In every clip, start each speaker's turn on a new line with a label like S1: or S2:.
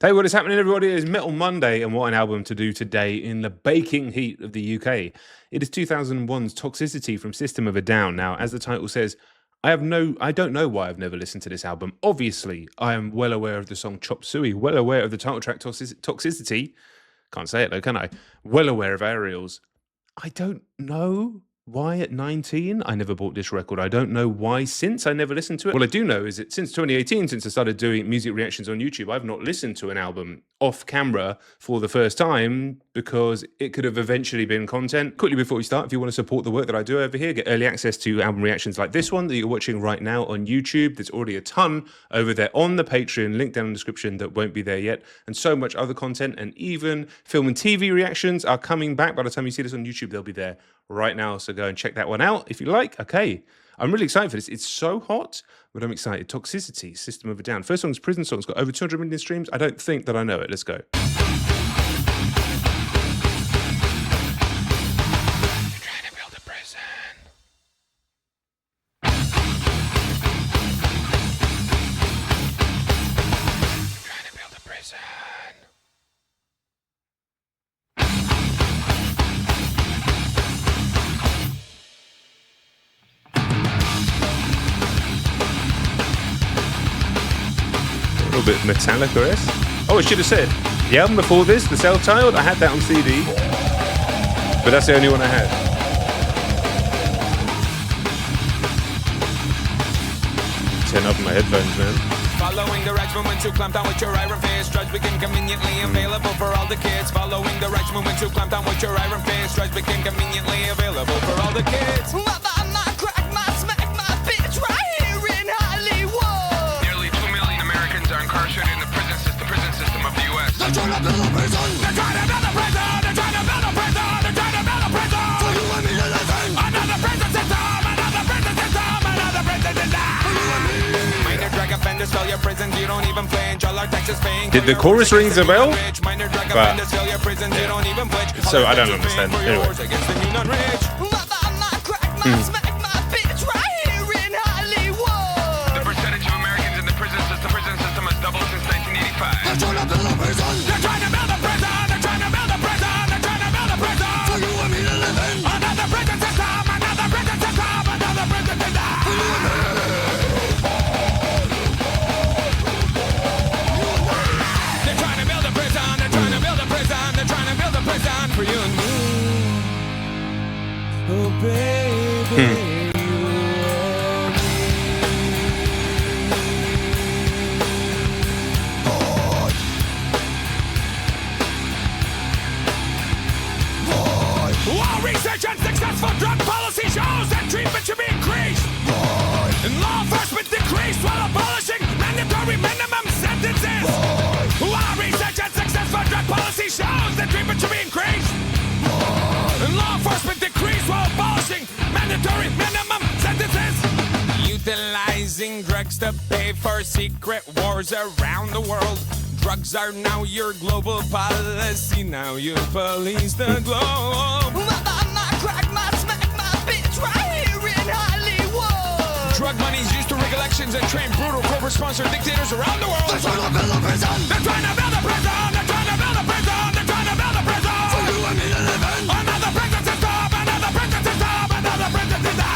S1: Hey, what is happening, everybody? It is Metal Monday, and what an album to do today in the baking heat of the UK. It is 2001's Toxicity from System of a Down. Now, as the title says, I don't know why I've never listened to this album. Obviously, I am well aware of the song Chop Suey, well aware of the title track Toxicity. Can't say it though, can I? Well aware of Aerials. I don't know why at 19 I never bought this record. I don't know why since I never listened to it. What I do know is that since 2018, since I started doing music reactions on YouTube, I've not listened to an album off camera for the first time because it could have eventually been content. Quickly before we start, if you want to support the work that I do over here, get early access to album reactions like this one that you're watching right now on YouTube. There's already a ton over there on the Patreon, link down in the description that won't be there yet, and so much other content, and even film and TV reactions are coming back. By the time you see this on YouTube, they'll be there right now, so go and check that one out if you like. Okay, I'm really excited for this. It's so hot, but I'm excited. Toxicity, System of a Down. First song's Prison Song. It's got over 200 million streams. I don't think that I know it. Let's go. A little bit Metallica-esque. Oh, I should have said, the album before this, the self-titled, I had that on CD, but that's the only one I had. Turn up my headphones, man.
S2: Following the right movement to clamp down with your iron fist. Drugs became conveniently available for all the kids. Following the right movement to clamp down with your iron fist. Drugs became conveniently available for all the kids.
S3: Incarcerated in the prison system of the U.S.
S2: They're trying to build a prison. They're trying to build a prison. They're trying to build a prison. They're trying to build a prison. For you and me to live in. Another prison system. Another prison system. Another prison system. For you and me. Minor drug offenders fill your prisons. You don't even flinch. All our taxes paying.
S1: Did the chorus rings a bell?
S2: Minor drug offenders fill your prisons. You don't even flinch.
S1: So I don't understand. Anyway.
S2: They're trying to build a prison. They're trying to build a prison. They're trying to build a prison. They're trying to build a prison. For you and me to live in. Another prison system. Another prison system. Another prison system. For you and me. They're trying to build a prison. They're trying to build a prison. They're trying to build a prison for you and me. Oh baby. Research and successful drug policy shows that treatment should be increased. And law enforcement decreased while abolishing mandatory minimum sentences. While research and successful drug policy shows that treatment should be increased. And law enforcement decreased while abolishing mandatory minimum sentences. Utilizing drugs to pay for secret wars around the world. Drugs are now your global policy. Now you police the globe. Drug money is used to rig elections and train brutal corporate-sponsored dictators around the world. They're trying to build a prison. They're trying to build a prison. They're trying to build a prison. They're trying to build a prison. For you and me to live in. Another prison system. Another prison system. Another prison system.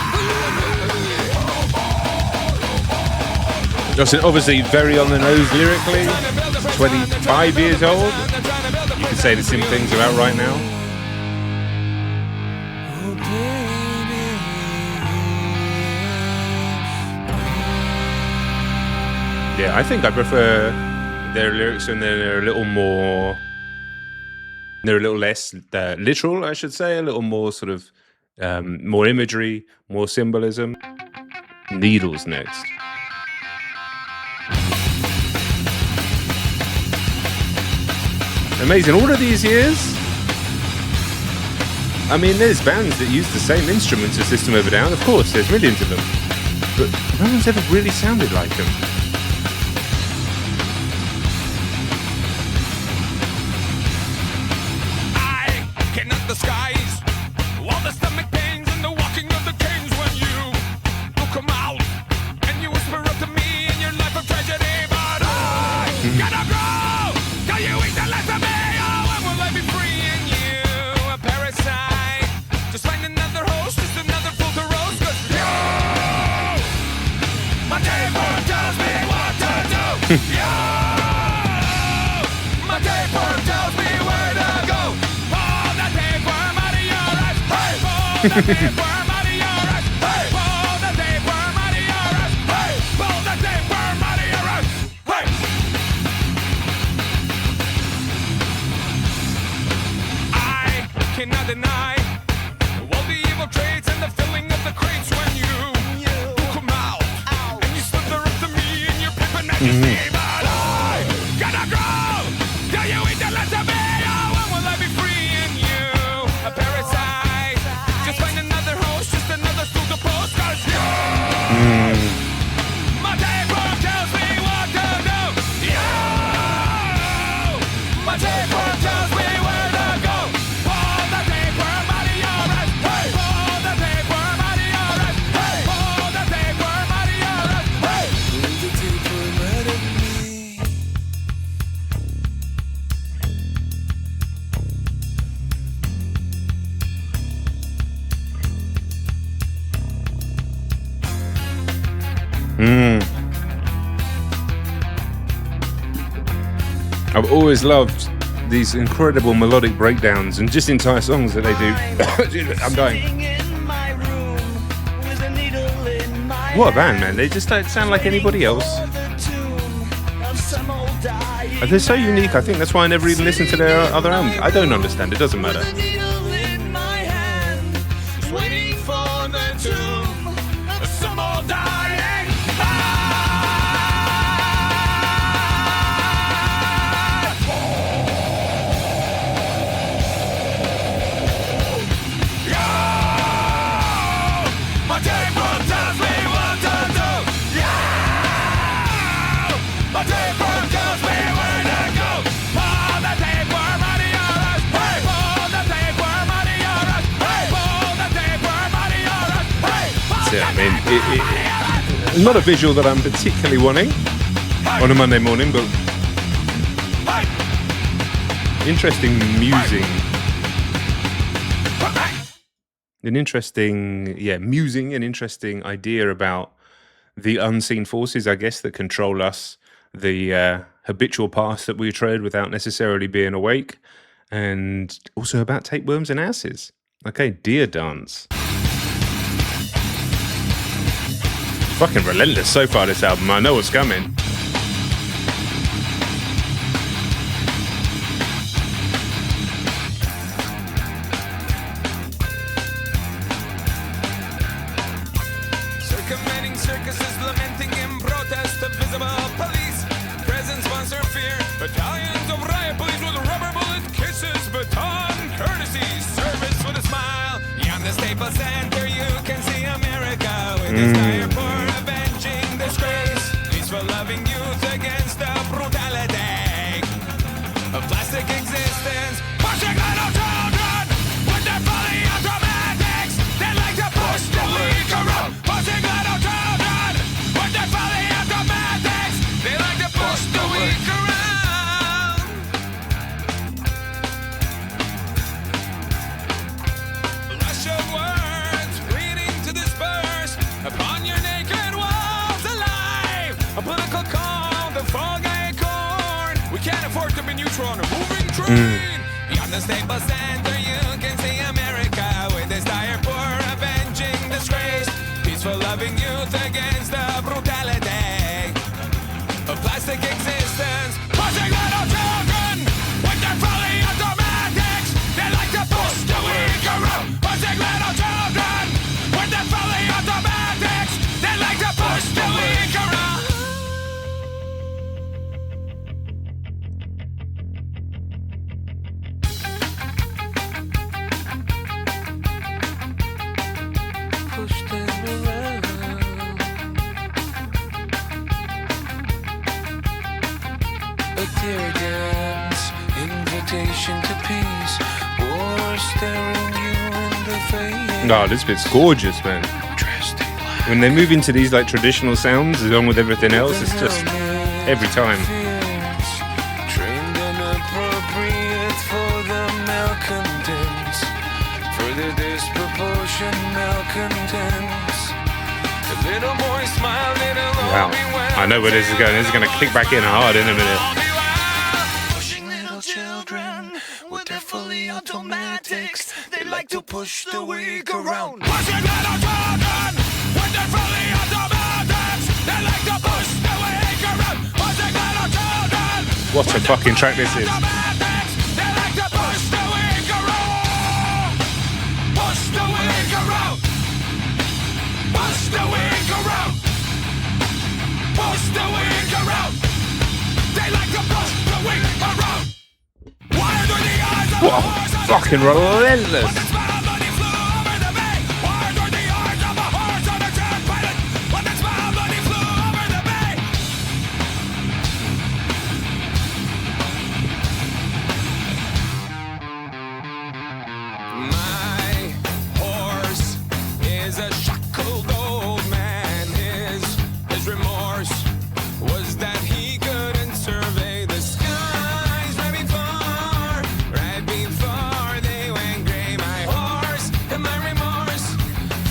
S1: Justin, obviously very on the nose lyrically. 25 years old. You could say the same things about right now. Yeah, I think I prefer their lyrics when they're a little more, they're a little less literal, I should say, a little more sort of more imagery, more symbolism. Needles next. Amazing. All of these years, I mean, there's bands that use the same instruments as System of a Down. Of course, there's millions of them. But no one's ever really sounded like them.
S2: I cannot disguise all the stomach pains and the walking of the canes when you come out and you whisper up to me in your life of tragedy. But I gotta go. I cannot deny all the evil traits and the filling of the crates when you come out and you slither up to me in your pimpin' majesty. But I gotta go. Till you eat the last of me. Oh, when will I be free in you? A parasite. Just find another host, just another stool to post. 'Cause you, my tapeworm tells me what to do. You, my tapeworm tells me where to go. Pull the tapeworm out of your ass. Hey, pull the tapeworm out of your ass. Hey, pull the tapeworm out of your ass. Hey, pull the tapeworm out of me.
S1: I've always loved these incredible melodic breakdowns and just entire songs that they do. I'm dying. What a band, man. They just don't sound like anybody else. They're so unique. I think that's why I never even listened to their other albums. I don't understand. It doesn't matter. I mean, not a visual that I'm particularly wanting on a Monday morning, but interesting musing. An interesting idea about the unseen forces, I guess, that control us, the habitual paths that we tread without necessarily being awake, and also about tapeworms and asses. Okay, Deer Dance. Fucking relentless so far, this album. I know what's coming.
S2: Circumventing circuses, lamenting in protest of visible police. Presence, sponsor, fear. Battalions of riot police with rubber bullet kisses. Baton courtesy, service with a smile. Beyond the Staples Center, you can see America with its dire for avenging disgrace. Peaceful loving youth against the brutality of plastic existence. Pushing little children with their fully automatics. They like to push the weak around. Pushing little children with their fully automatics. They like to push the weak around. Rush of words pleading to disperse upon your naked walls alive. A political call, the fog acorn. We can't afford to be neutral on a moving train. Beyond the Staples Center, you can see America with its dire for avenging disgrace. Peaceful loving youth against the brutality of plastic existence. Pushing little children with their fully automatics. They like to push the weak around. Pushing little children with their fully automatics. They like to push the weak around. Push them around. A tear dance, invitation to peace, war staring you in the face.
S1: No, this bit's gorgeous, man.
S2: Dressed in black.
S1: When they move into these like traditional sounds along with everything else, it's just every time.
S2: Trained and appropriate for the malcontents, for the disproportion malcontents. The little boy smiled, it'll all
S1: Wow.
S2: be well.
S1: I know where this is going. This is going to kick back in hard in a minute.
S2: Pushing little children with their fully automatics. They like to push the weak around. Pushing little children when they're fully automatics. They like to push the weak around. Pushing little children.
S1: What a fucking track this is.
S2: They like to push the weak around. Push the weak around. Push the weak around. Push the weak around. They like to push the weak around. Wired with the eyes of
S1: What
S2: a
S1: a
S2: horse on
S1: fucking
S2: a
S1: relentless.
S2: when the smile money flew over the bay. Wired with the eyes of a horse on a jet pilot. When the smile money flew over the bay. My horse is a shackled old man. His remorse was that he couldn't survey the skies right before they went gray. My horse and my remorse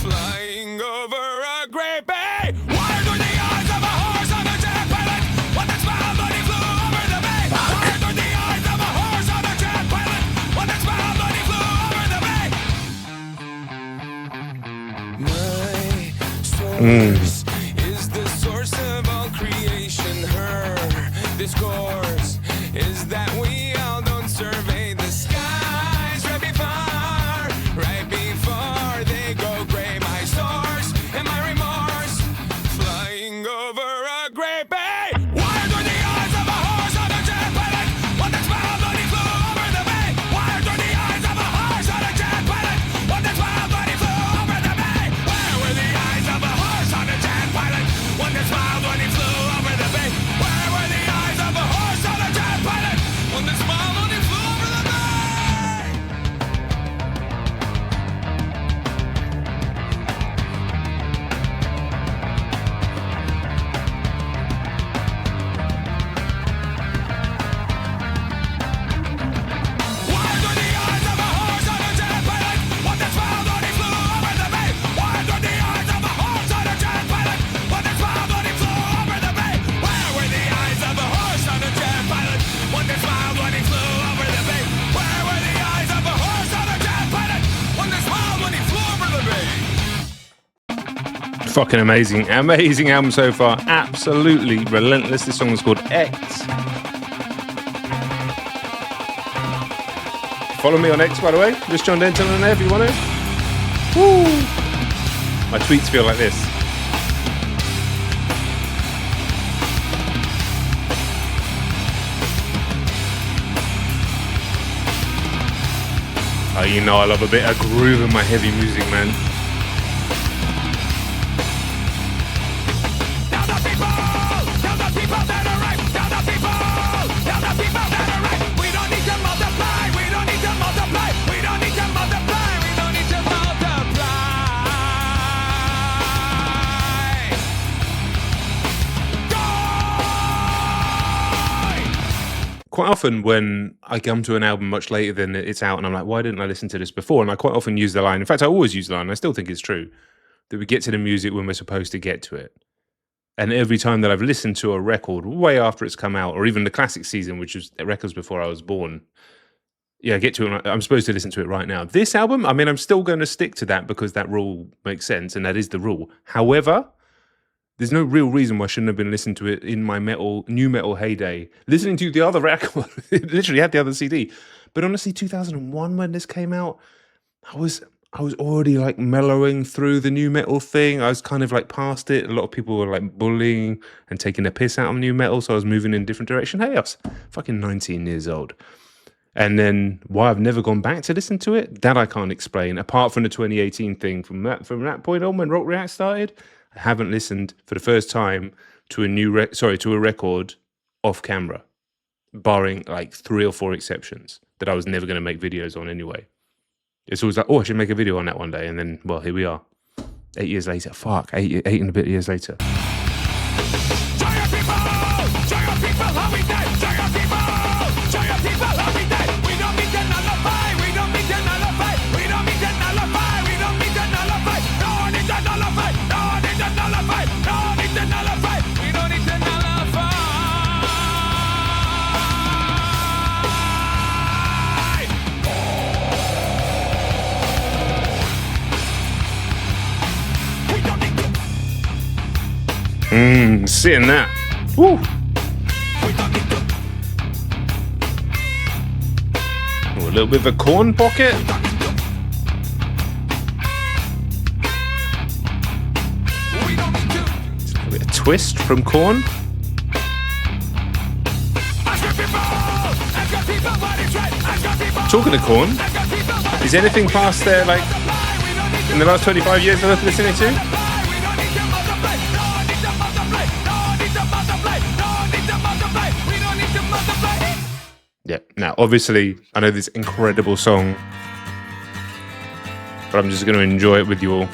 S2: flying over a gray bay. Wired with the eyes of a horse on a jet pilot. When the smile money flew over the bay. Wired with the eyes of a horse on a jet pilot. When the smile money flew over the bay. My source is the source of all creation. Her discourse is that we all don't survey the skies right before they go gray. My source and my remorse flying over a gray bay. Wired with the eyes of a horse on a jet pilot. When the smile money flew over the bay. Wired with the eyes of a horse on a jet pilot. When the smile money flew over the bay. Where were the eyes of a horse on a jet pilot? When the smile money flew over the bay. Where were the eyes of a horse on a jet pilot? When the smile money flew over the bay. Wired with the eyes of a horse on a jet pilot. When the smile money flew over the bay. Wired with the eyes of a horse on a jet pilot. When the smile money flew over the bay. Where were the eyes of a horse on a jet pilot? When the smile money flew over the bay. Where were the eyes of a horse on a jet pilot? When the smile money flew over the bay.
S1: Fucking amazing. Amazing album so far. Absolutely relentless. This song is called X. Follow me on X, by the way. Just John Denton on there if you want to. Woo! My tweets feel like this. Oh, you know I love a bit of groove in my heavy music, man.
S2: Tell the people that are right. Tell the people that are right. We don't need to multiply. We don't need to multiply. We don't need to multiply. We don't need to multiply.
S1: Quite often when I come to an album much later than it's out and I'm like, why didn't I listen to this before? And I quite often use the line, in fact, I always use the line, I still think it's true, that we get to the music when we're supposed to get to it. And every time that I've listened to a record way after it's come out, or even the classic season, which was records before I was born, yeah, I get to it, I'm supposed to listen to it right now. This album, I mean, I'm still going to stick to that because that rule makes sense and that is the rule. However, there's no real reason why I shouldn't have been listening to it in my new metal heyday. Listening to the other record, literally had the other CD. But honestly, 2001 when this came out, I was already like mellowing through the new metal thing. I was kind of like past it. A lot of people were like bullying and taking the piss out of new metal, so I was moving in a different direction. Hey, I was fucking 19 years old. And then why I've never gone back to listen to it, that I can't explain. Apart from the 2018 thing, from that point on when Rock React started, I haven't listened for the first time to a record off camera, barring like 3 or 4 exceptions that I was never going to make videos on anyway. It's always like, oh, I should make a video on that one day, and then, well, here we are, 8 years later. Fuck, eight and a bit years later.
S2: Show your people how we did. Show your people how we did. We don't need to nullify. We don't need to nullify. We don't need to nullify. We don't need to nullify. No need to nullify. No need to nullify. No need to nullify. We don't need to nullify.
S1: Seeing that. Woo. Ooh, a little bit of a corn pocket. A bit of twist from corn. Talking of corn, is anything past there like in the last 25 years worth listening to? Yeah, now obviously I know this incredible song, but I'm just going to enjoy it with you all.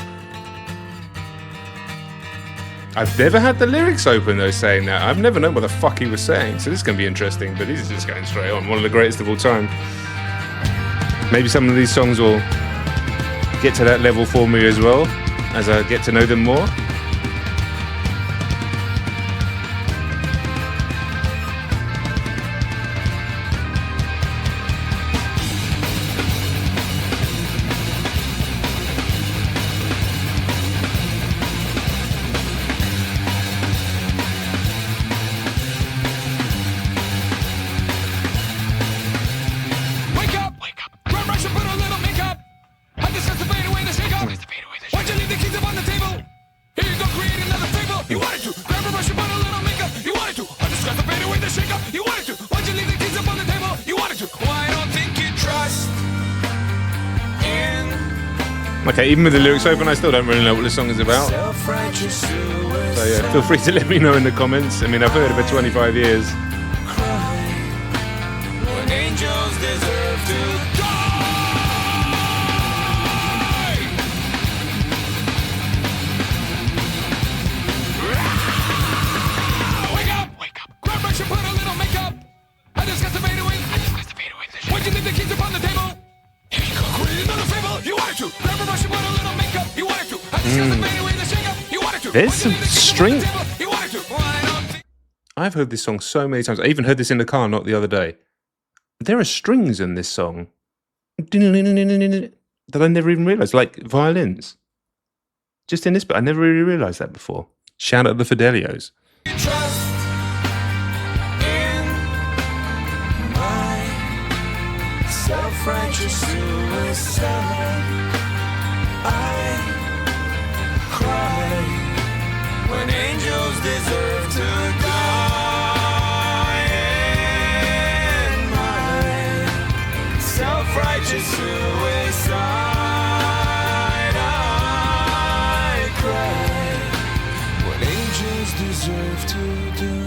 S1: I've never had the lyrics open though saying that. I've never known what the fuck he was saying, so this is going to be interesting, but he's just going straight on. One of the greatest of all time. Maybe some of these songs will get to that level for me as well, as I get to know them more. Okay, even with the lyrics open, I still don't really know what this song is about. So yeah, feel free to let me know in the comments. I mean, I've heard it for 25 years. There's some string. I've heard this song so many times. I even heard this in the car not the other day. There are strings in this song that I never even realised, like violins. Just in this bit, I never really realised that before. Shout out to the Fidelios.
S2: Self-righteous suicide. I cry when angels deserve to die. In my self-righteous suicide, I cry when angels deserve to die.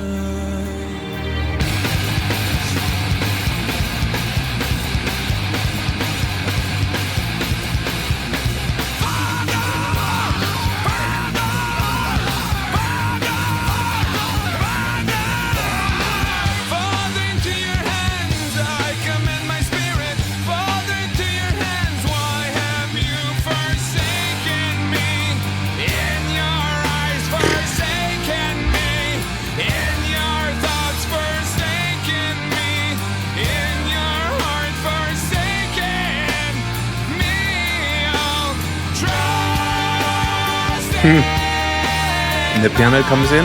S1: And the piano comes in.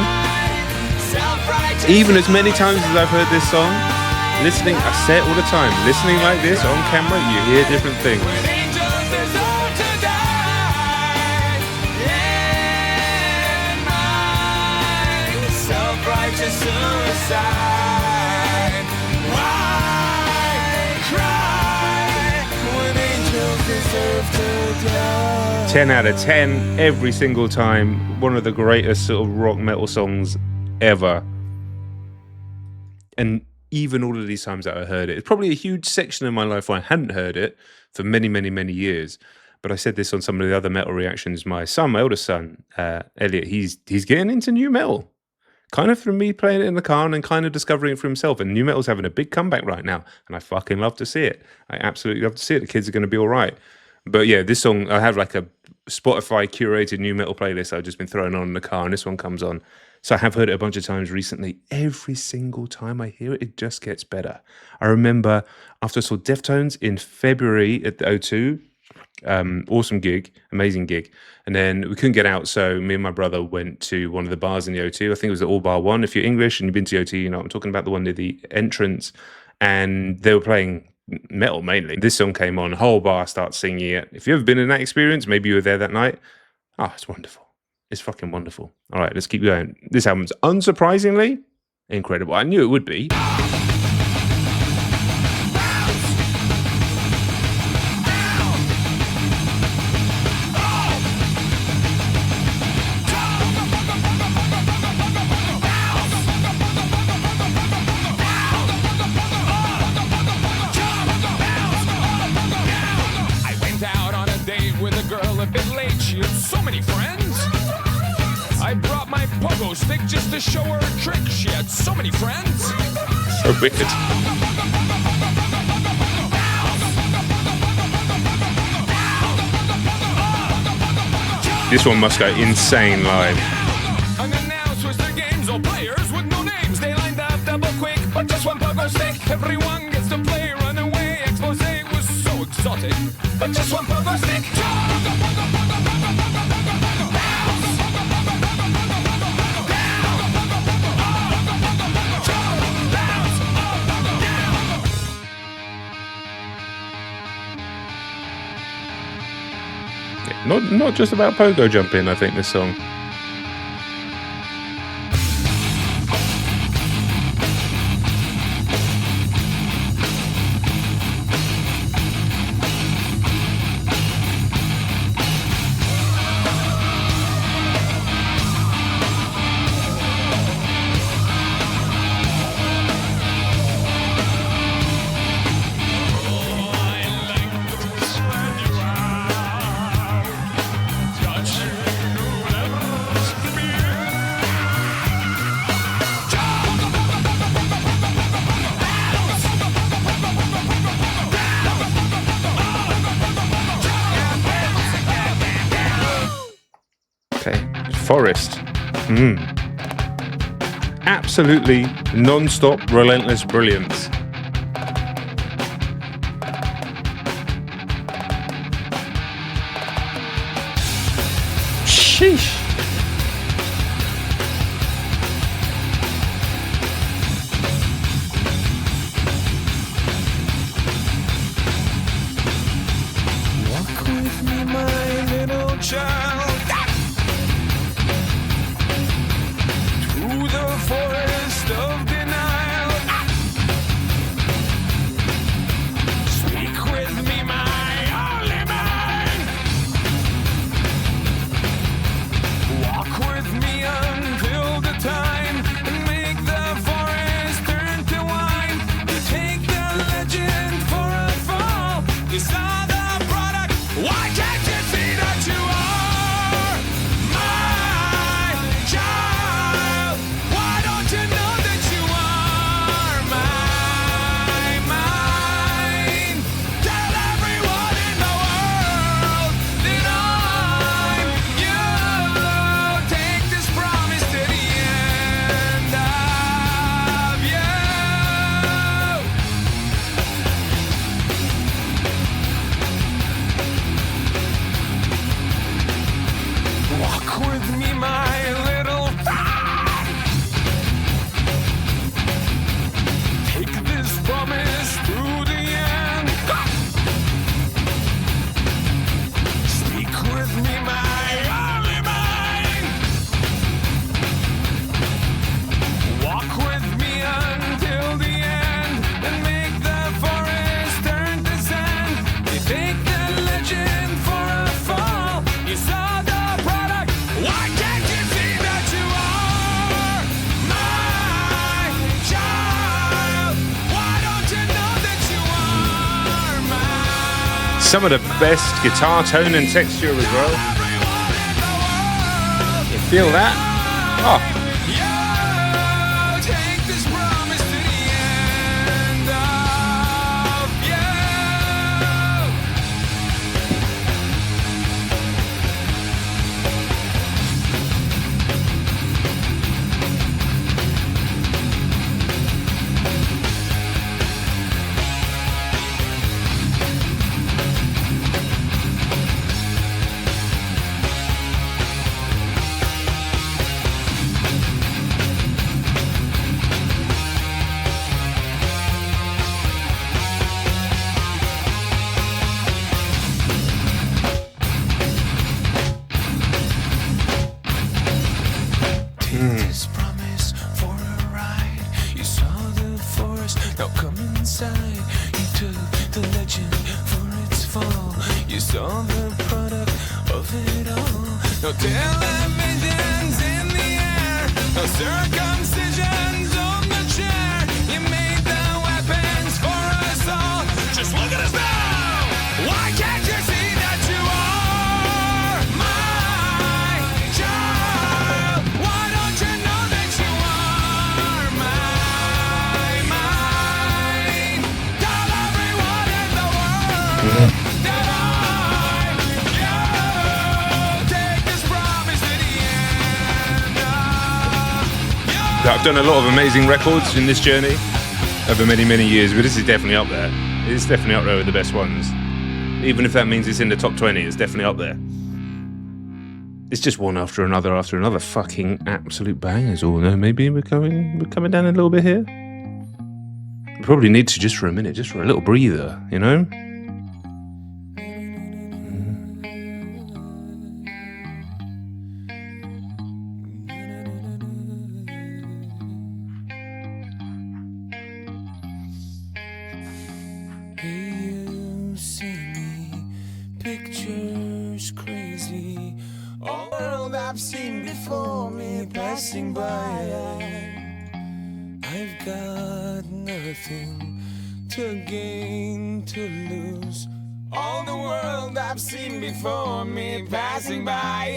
S1: Even as many times as I've heard this song, listening, I say it all the time, listening like this on camera, you hear different things.
S2: Self-righteous suicide. Why cry when angels deserve to die?
S1: 10 out of 10 every single time. One of the greatest sort of rock metal songs ever. And even all of these times that I heard it, it's probably a huge section of my life where I hadn't heard it for many, many, many years. But I said this on some of the other metal reactions. My son, my oldest son, Elliot, he's getting into new metal. Kind of from me playing it in the car and then kind of discovering it for himself. And new metal's having a big comeback right now. And I fucking love to see it. I absolutely love to see it. The kids are going to be all right. But yeah, this song, I have like a Spotify curated new metal playlist I've just been throwing on in the car, and this one comes on. So I have heard it a bunch of times recently. Every single time I hear it, it just gets better. I remember after I saw Deftones in February at the O2, Awesome gig, amazing gig. And then we couldn't get out, so me and my brother went to one of the bars in the O2. I think it was the All Bar One. If you're English and you've been to the O2, you know I'm talking about, the one near the entrance. And they were playing metal mainly. This song came on, whole bar starts singing it. If you've ever been in that experience, maybe you were there that night. Oh, it's wonderful. It's fucking wonderful. All right, let's keep going. This album's unsurprisingly incredible. I knew it would be.
S2: Stick just to show her a trick. She had so many friends.
S1: So wicked. This one must go insane live.
S2: And then now switch their games. All players with no names. They lined up double quick, but just one pogo stick. Everyone gets to play runaway. Expose was so exotic, but just one pogo stick.
S1: Not just about pogo jumping, I think, this song. Forest. Absolutely non-stop, relentless brilliance. Sheesh.
S2: Walk with me, my little child. Forest of denial. Speak with me, my only man. Walk with me until the time and make the forest turn to wine. You take the legend for a fall. You saw the product. Why can't you see that you are my child?
S1: Some of the best guitar tone and texture as well. You feel that? Oh.
S2: took the legend for its fall. You saw the product of it all. No televisions in the air, no circumcisions on the chair. You made the weapons for us all. Just look at us now. Why can't you see that you are my child? Why don't you know that you are mine? Tell everyone in the world that you take this promise to the end of
S1: I've done a lot of amazing records in this journey over many, many years, but this is definitely up there. It's definitely up there with the best ones. Even if that means it's in the top 20, it's definitely up there. It's just one after another fucking absolute bangers. Or no, maybe we're coming down a little bit here. We probably need to just for a minute, just for a little breather, you know?
S2: You see me, pictures crazy. All the world I've seen before me passing by. I've got nothing to gain, to lose. All the world I've seen before me passing by.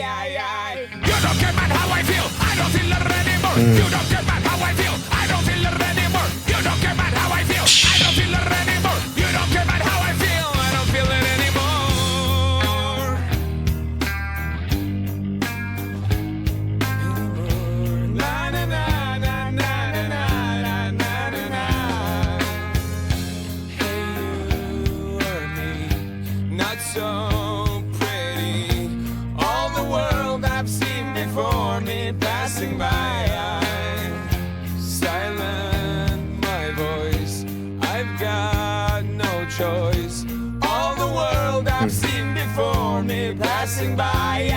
S2: You don't care about how I feel, I don't feel it anymore. You don't care about how I feel, I don't feel it anymore. You don't care about how I feel, I don't feel it anymore. You don't care about how I feel, I don't feel it anymore. Na na na na na na na na na na. Hey, you or me, not so pretty. All the world I've seen before me passing by. Silent my voice, I've got no choice. All the world I've seen before me passing by.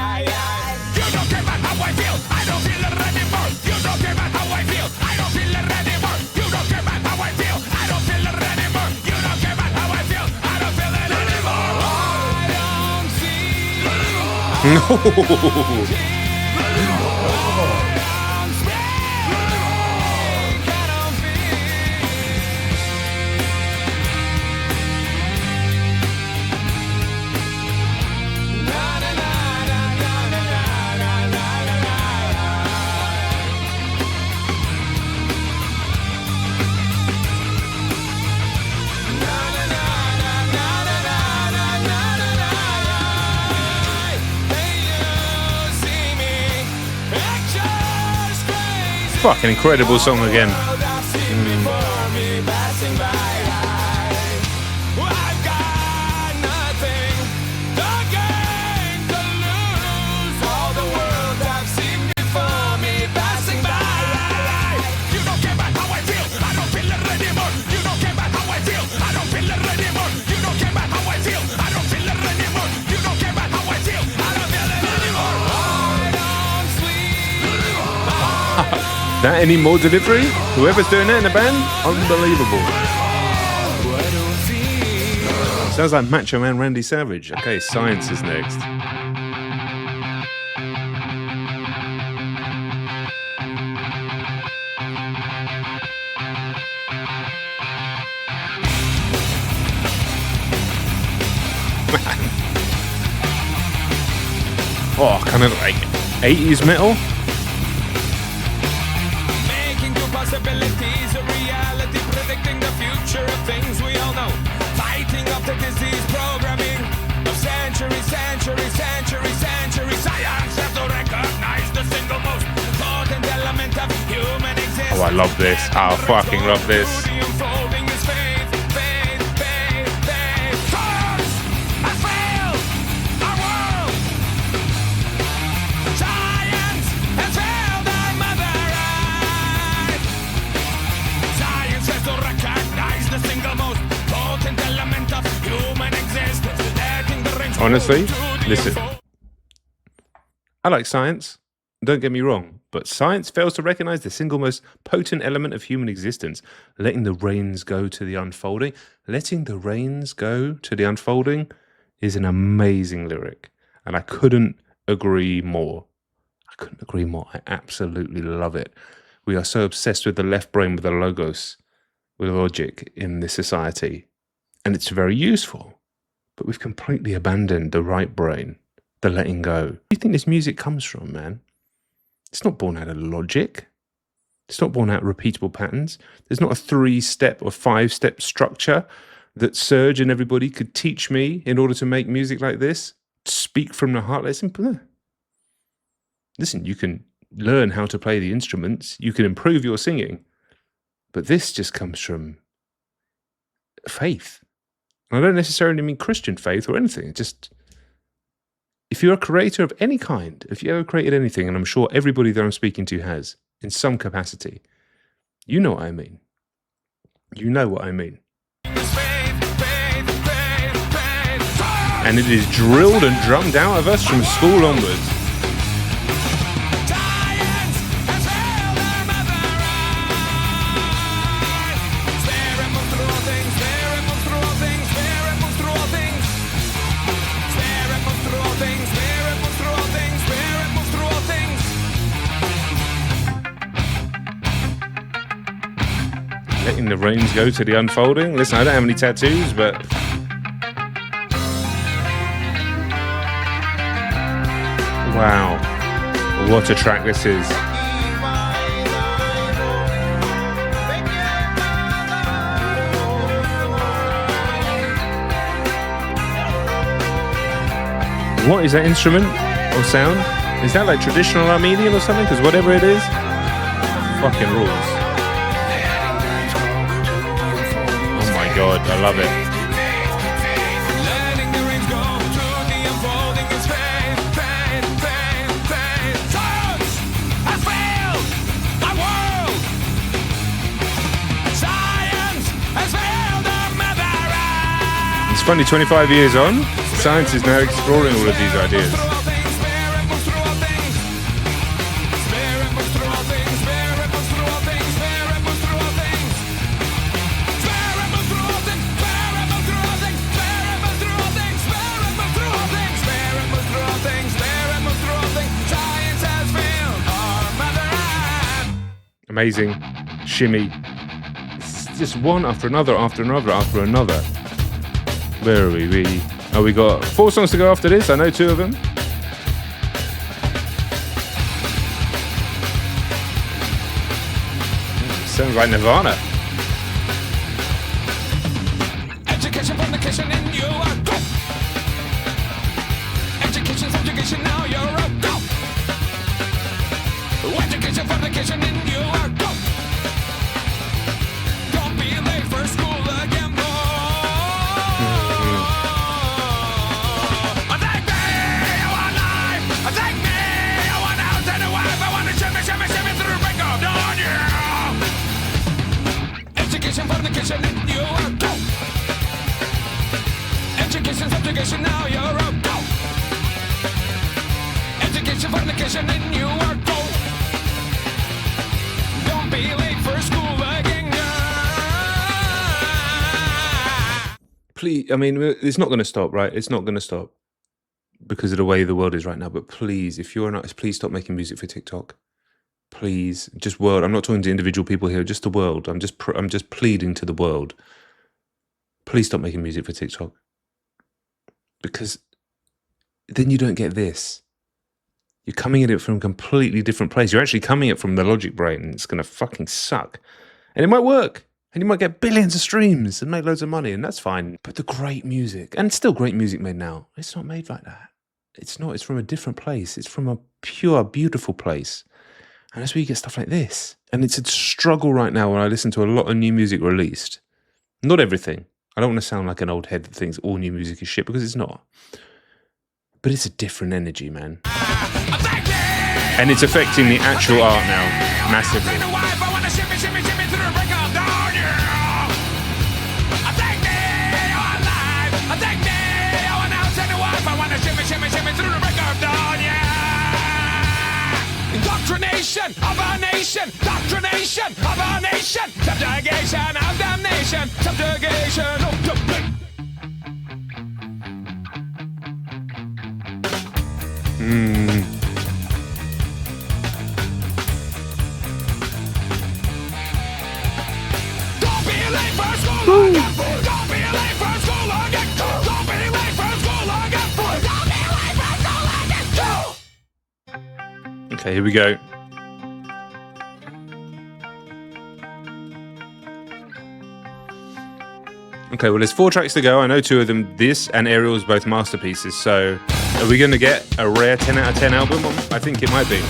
S2: You don't care about how I feel, I don't feel it anymore. You don't care about how I feel, I don't feel it anymore. You don't care about how I feel, I don't feel it anymore. You don't care about how I feel, I don't feel it anymore. I don't see.
S1: Fucking incredible song again. That any more delivery? Whoever's doing that in the band, unbelievable. Sounds like Macho Man Randy Savage. Okay, Science is next. Oh, kind of like 80s metal.
S2: Possibilities of reality, predicting the future of things we all know. Fighting off the disease programming of centuries. Science has to recognize the single most potent element of human existence.
S1: Oh, I love this. I fucking love this.
S2: Unfolding is faith. Science has failed our world. Science has failed our mother. Science has to recognize the single most potent element of human existence. Letting the range
S1: Honestly, listen. I like Science. Don't get me wrong. But science fails to recognize the single most potent element of human existence, letting the reins go to the unfolding. Letting the reins go to the unfolding is an amazing lyric. And I couldn't agree more. I absolutely love it. We are so obsessed with the left brain, with the logos, with logic in this society. And it's very useful. But we've completely abandoned the right brain, the letting go. Where do you think this music comes from, man? It's not born out of logic. It's not born out of repeatable patterns. There's not a 3-step or 5-step structure that Serge and everybody could teach me in order to make music like this. Speak from the heart. Listen, you can learn how to play the instruments. You can improve your singing. But this just comes from faith. And I don't necessarily mean Christian faith or anything. It's just, if you're a creator of any kind, if you ever created anything, and I'm sure everybody that I'm speaking to has, in some capacity, you know what I mean. You know what I mean. And it is drilled and drummed out of us from school onwards. Letting the reins go to the unfolding. Listen, I don't have any tattoos, but wow, what a track this is. What is that instrument or sound? Is that like traditional Armenian or something? Because whatever it is, fucking rules. God, I love it. It's funny, 25 years on, science is now exploring all of these ideas. Amazing. Shimmy. It's just one after another, after another, after another. Where are we? Oh, we got 4 songs to go after this. I know 2 of them. Sounds like Nirvana.
S2: Education, fornication, and you are go. Education, subjugation, now you're a go. Education, fornication, and you are go. Don't be late for school again, boy. Take me, I want life. Take me, I want house and a wife. I want to shimmy, shimmy, shimmy through the break of dawn, yeah. Education, fornication, and you are go. Education, subjugation, now you're a go. Education, fornication, and you are go. Don't be late for school again.
S1: Please, I mean, it's not going to stop, right? It's not going to stop because of the way the world is right now. But please, if you're an artist, please stop making music for TikTok. Please, just world. I'm not talking to individual people here, just the world. I'm just pleading to the world. Please stop making music for TikTok. Because then you don't get this. You're coming at it from a completely different place. You're actually coming at it from the logic brain, and it's going to fucking suck. And it might work. And you might get billions of streams and make loads of money, and that's fine. But the great music, and still great music made now, it's not made like that. It's not. It's from a different place. It's from a pure, beautiful place. And that's where you get stuff like this. And it's a struggle right now when I listen to a lot of new music released. Not everything. I don't want to sound like an old head that thinks all new music is shit, because it's not. But it's a different energy, man. And it's affecting the actual art now, massively. Indoctrination
S2: Subjugation, doctrination of our nation. Subjugation of damnation. Subjugation of damnation. Don't be late for school again, fool. Don't be late for school again. Don't be late for school again, fool. Don't be late for school again, fool.
S1: Okay, here we go. Okay, well, there's 4 tracks to go. I know 2 of them. This and Aerial's both masterpieces. So, are we going to get a rare 10 out of 10 album? I think it might be.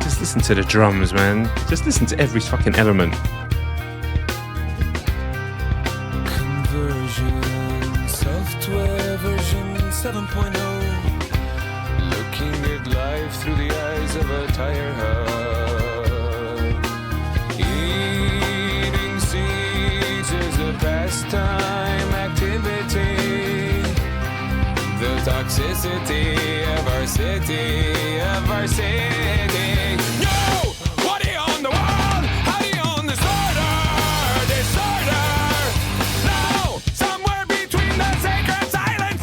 S1: Just listen to the drums, man. Just listen to every fucking element.
S2: Conversion, software version 7.0. Looking at life through the eyes of a tire hub. Eating seeds is a pastime activity. The toxicity of our city, of our city. Yo! What do you own the world? How do you own disorder? Disorder! No! Somewhere between the sacred silence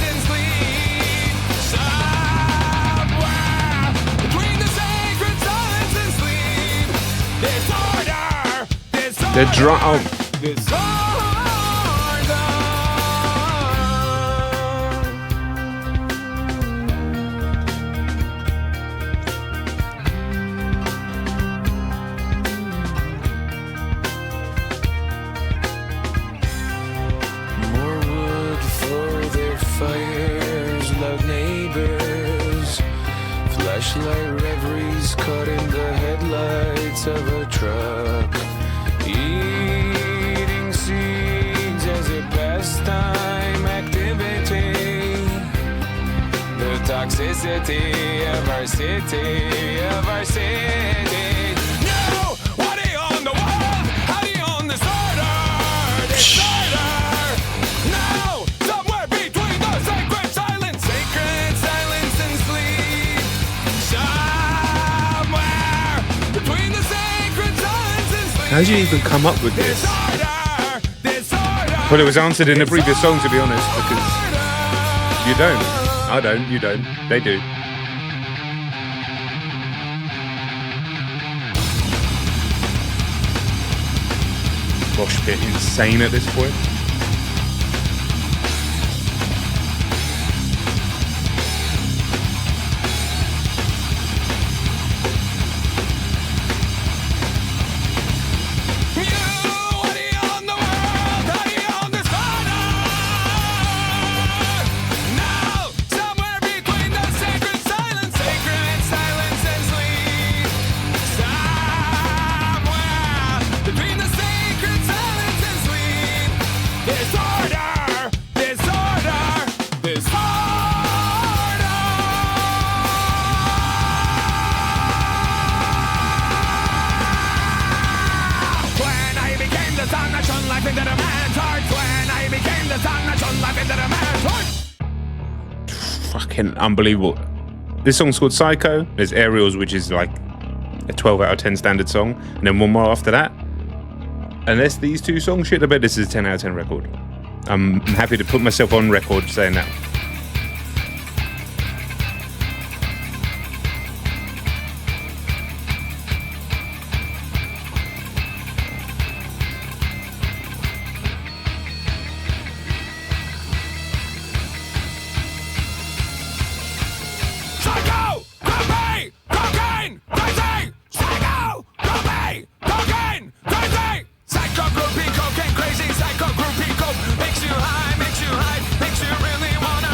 S2: and sleep. Somewhere between the sacred silence and sleep. Disorder! Disorder!
S1: The drum. Oh.
S2: Disorder! More wood for their fires, loud neighbors. Flashlight reveries caught in the headlights of a truck. Eating seeds as a pastime activity. The toxicity of our city, of our city. No! What do you own the world? How do you own disorder? Disorder! No! Somewhere between the sacred silence and sleep. Somewhere between the sacred silence and sleep.
S1: How did you even come up with this?
S2: Disorder! Disorder!
S1: Well, it was answered in the previous song, to be honest, because you don't. I don't. You don't. They do. Mosh pit insane at this point. Fucking unbelievable. This song's called Psycho. There's Aerials, which is like a 12 out of 10 standard song, and then one more after that. Unless these 2 songs shit, I bet this is a 10 out of 10 record. I'm happy to put myself on record saying that.
S2: Psycho groupie, cocaine crazy, psycho groupie, coke makes you high, makes you really wanna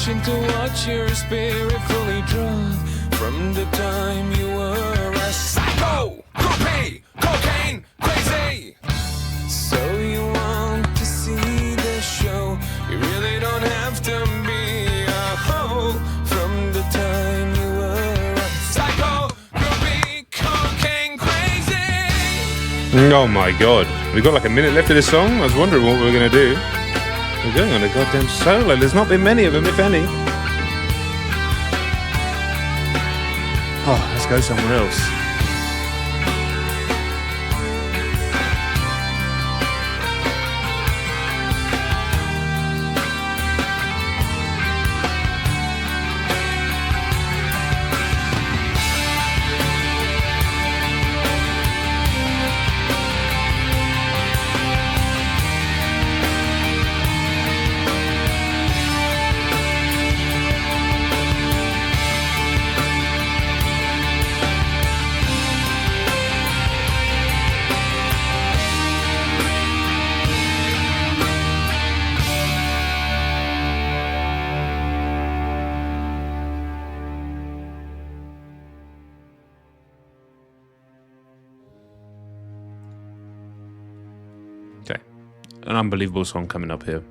S2: passion to watch your spirit fully drawn from the time you were a psycho, groupie, cocaine, crazy. So you want to see the show? You really don't have to be a hoe from the time you were a psycho, groupie, cocaine, crazy.
S1: Oh my god. We've got like a minute left of this song. I was wondering what we were going to do. We're going on a goddamn solo. There's not been many of them, if any. Oh, let's go somewhere else. Okay, an unbelievable song coming up here.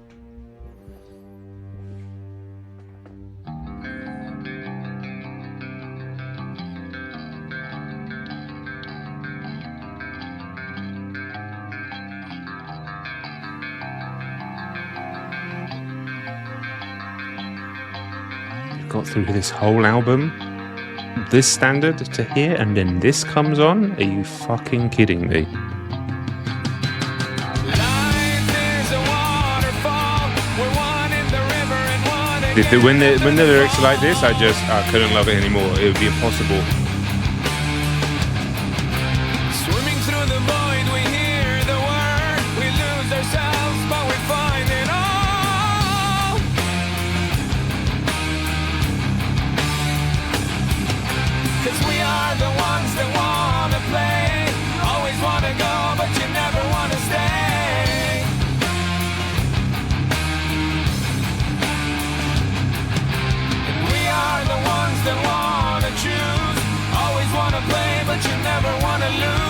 S1: You've got through this whole album, this standard to here, and then this comes on? Are you fucking kidding me? When the lyrics are like this, I couldn't love it anymore. It would be impossible.
S2: Swimming through the void, we hear the word. We lose ourselves, but we find it all. 'Cause we are the ones that wanna play. Always wanna go, but you never wanna stay. That wanna choose, always wanna play, but you never wanna lose.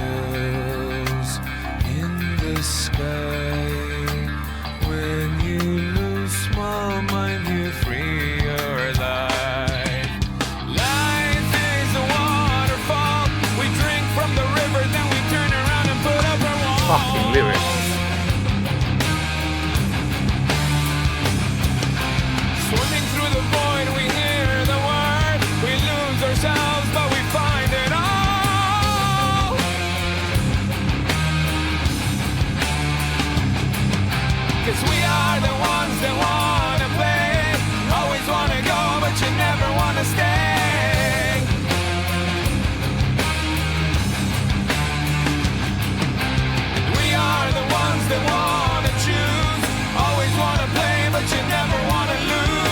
S2: Aerials in the sky. When you lose small mind, you free your life.
S1: Fucking lyrics.
S2: Swimming through the void, we hear the word. We lose ourselves, but we find it all. 'Cause we are the ones that wanna play. Always wanna go, but you never wanna stay. That wanna choose, always wanna play, but you never wanna lose.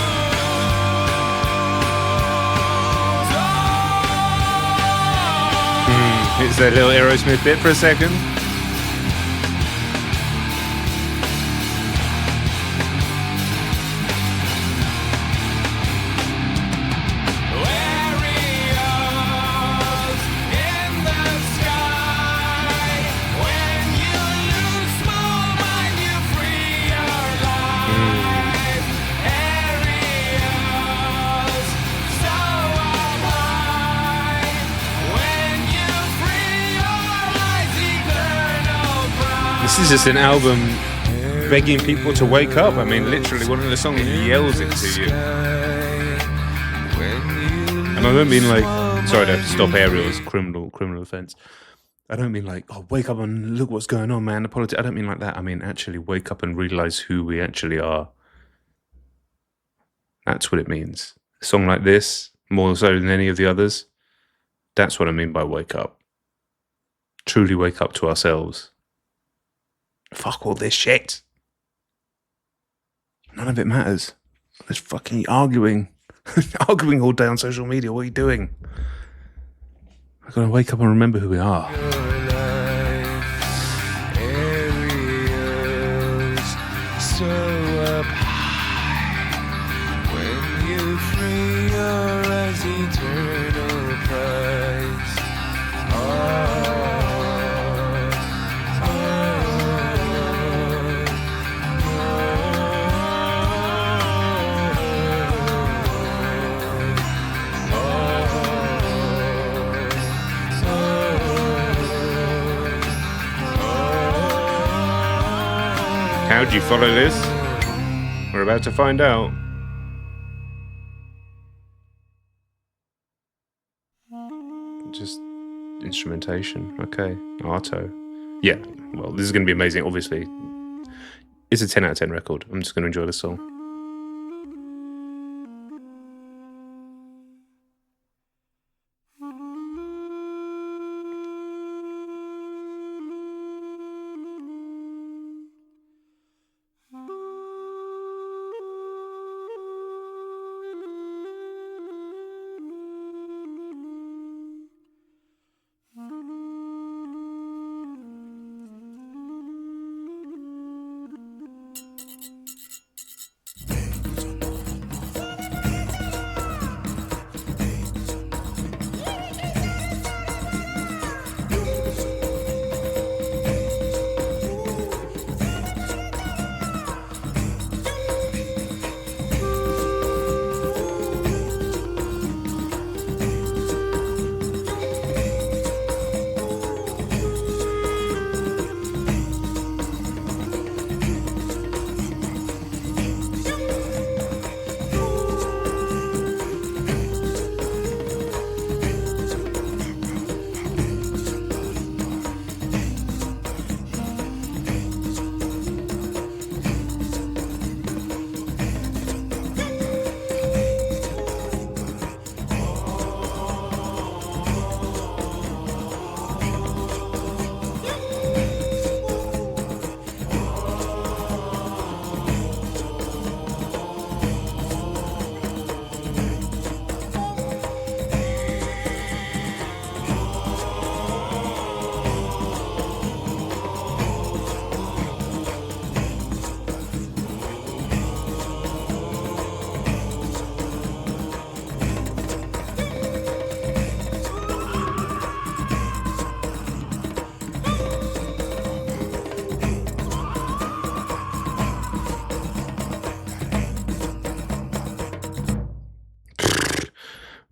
S1: It's that little Aerosmith bit for a second. This is just an album begging people to wake up. I mean, literally, one of the songs yells it to you. And I don't mean like, sorry to stop Ariel's criminal offense. I don't mean like, oh, wake up and look what's going on, man. The politics. I don't mean like that. I mean actually wake up and realize who we actually are. That's what it means. A song like this, more so than any of the others, that's what I mean by wake up. Truly wake up to ourselves. Fuck all this shit. None of it matters. There's fucking arguing. Arguing all day on social media. What are you doing? I've got to wake up and remember who we are.
S2: So up high when you free your eyes, eternal prize.
S1: How'd you follow this? We're about to find out. Just instrumentation. Okay. Arto. Yeah. Well, this is going to be amazing, obviously. It's a 10 out of 10 record. I'm just going to enjoy the song.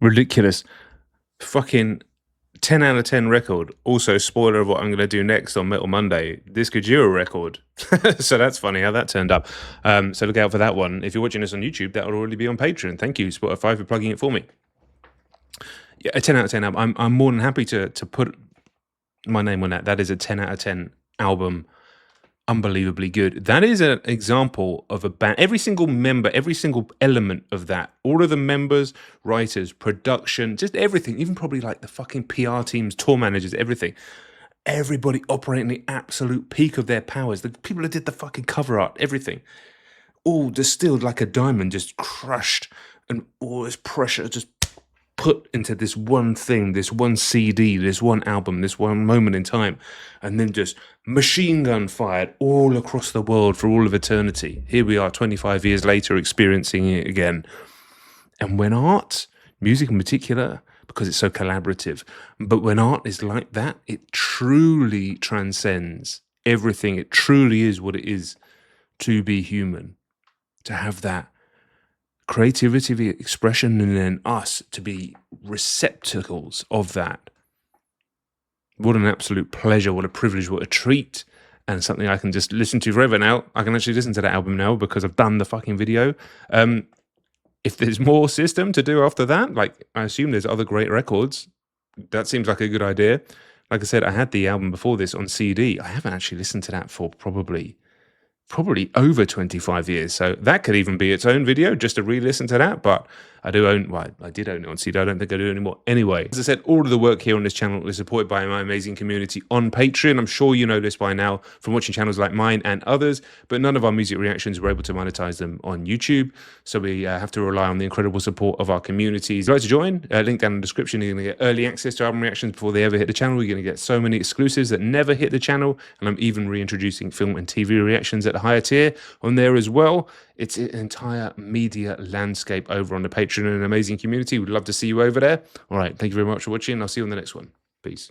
S1: Ridiculous. Fucking 10 out of 10 record. Also, spoiler of what I'm going to do next on Metal Monday. This Gojira record. So that's funny how that turned up. So look out for that one. If you're watching this on YouTube, that will already be on Patreon. Thank you, Spotify, for plugging it for me. Yeah, a 10 out of 10 album. I'm more than happy to put my name on that. That is a 10 out of 10 album. Unbelievably good. That is an example of a band. Every single member, every single element of that, all of the members, writers, production, just everything, even probably like the fucking PR teams, tour managers, everything. Everybody operating the absolute peak of their powers. The people who did the fucking cover art, everything. All distilled like a diamond, just crushed, and all this pressure just put into this one thing, this one CD, this one album, this one moment in time, and then just machine gun fired all across the world for all of eternity. Here we are 25 years later experiencing it again. And when art, music in particular, because it's so collaborative, but when art is like that, it truly transcends everything. It truly is what it is to be human, to have that creativity, expression, and then us to be receptacles of that. What an absolute pleasure, what a privilege, what a treat, and something I can just listen to forever now. I can actually listen to that album now because I've done the fucking video. If there's more System to do after that, like I assume there's other great records, that seems like a good idea. Like I said, I had the album before this on CD. I haven't actually listened to that for probably probably over 25 years. So that could even be its own video just to re-listen to that. But I do own, well, I did own it on CD. I don't think I do anymore. Anyway, as I said, all of the work here on this channel is supported by my amazing community on Patreon. I'm sure you know this by now from watching channels like mine and others, but none of our music reactions were able to monetize them on YouTube. So we have to rely on the incredible support of our communities. If you'd like to join, link down in the description. You're going to get early access to album reactions before they ever hit the channel. You're going to get so many exclusives that never hit the channel. And I'm even reintroducing film and TV reactions at a higher tier on there as well. It's an entire media landscape over on the Patreon, an amazing community. We'd love to see you over there. All right, thank you very much for watching. I'll see you on the next one. Peace.